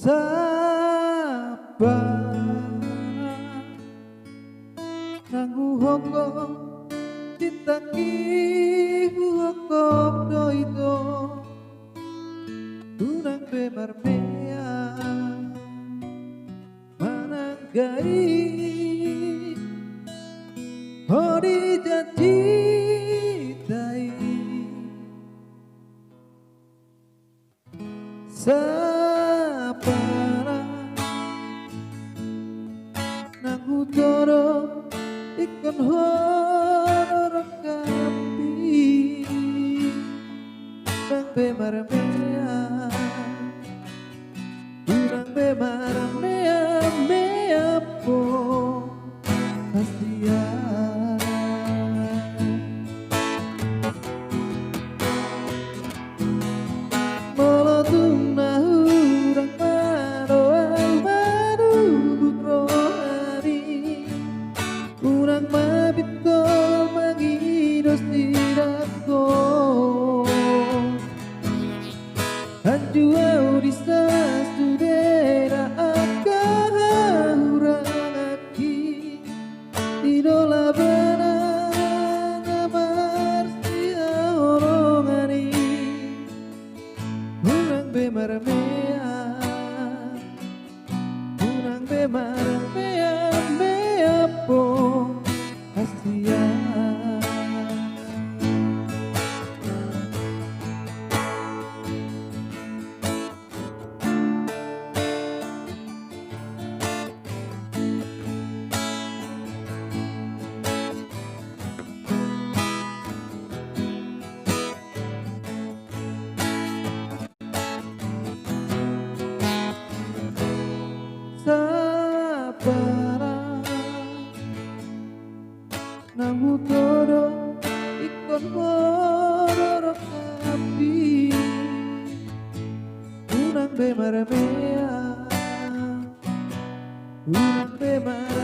Sabar nanggu hukum cinta ki hukum doido tunang bemarmea mananggai hori janji dai Sabar nanggu toro ikon horor kapi nang bemarmea urang bemarmea mea po pastia molotung na urang maroang marugut rohani urang mabitol mangidos dirako Anjua urisa studera akahurang aki idola benang amarsia orongani urang bemarmea urang bemarmea mea po hastia Sabar nanggu todo ikon horor kapi urang bemarmea urang bemarmea